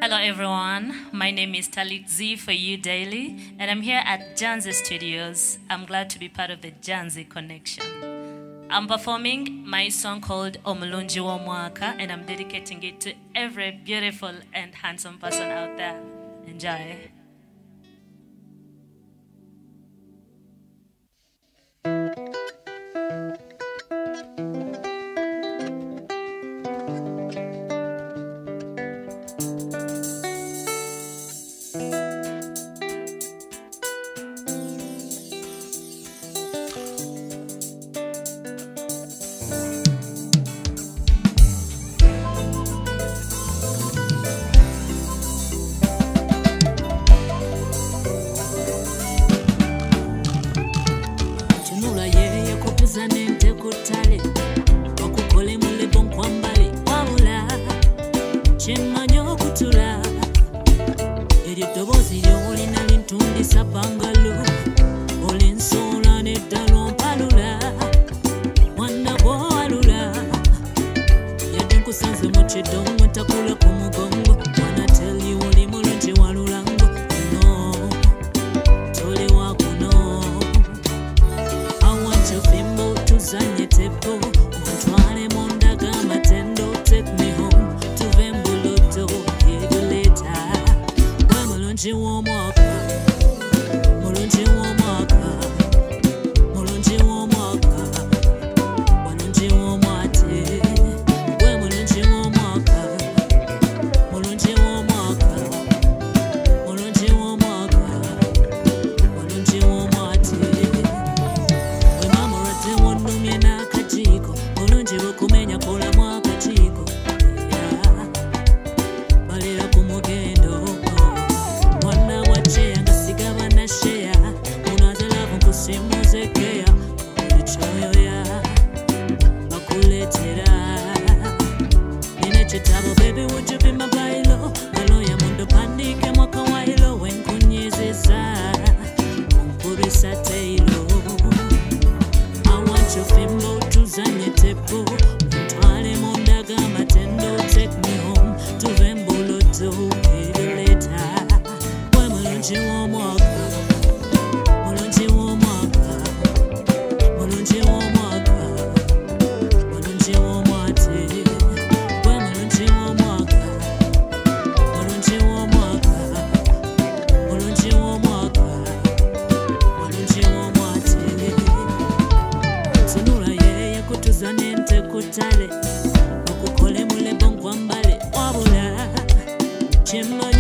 Hello everyone, my name is Talit Z for You Daily, and I'm here at Janzi Studios. I'm glad to be part of the Janzi Connection. I'm performing my song called Omulungi W'Omwaka, and I'm dedicating it to every beautiful and handsome person out there. Enjoy. Zanente kutale wakukole mule bonkwambale wabula chemanyo kutula eri dobozi lyoli nali ntundisa bangalo olinsola neddalo mpalula mwana gwowalula yadde nkusanze mu kidongo takula ku mugongo wanna tell you oli mulungi walulango no toli wakuno Zanye tepo, ontwale mondaga matendo. Take me home to Vembuloto, Yeguleta. Why mulungi w'omwaka, mulungi w'omwaka, mulungi w'omwaka, mulungi w'omwate. Why mulungi w'omwaka, mulungi w'omwaka, mulungi w'omwaka, mulungi w'omwate. Kumenya kola mwaka chiko balira ku mugendo mwana wache angasigaba na share unaza love nkusimuzekea ichoyo ya bakuletera nine chitabo baby would you be my bailo alo ya mundo pandike mwaka wailo wenkunyezeza unkubisa tailo I want your fimbo tuzanye tepo Ntwale mondaga matendo. Take me home to Vembuloto, Yeguleta. Why mulungi w'omwaka, mulungi w'omwaka, mulungi w'omwaka, mulungi w'omwate. Why mulungi w'omwaka, mulungi w'omwaka, mulungi w'omwaka, mulungi w'omwate. Tunula yeye kutuzanente kutale wakukole mule bonkwambale wabula chema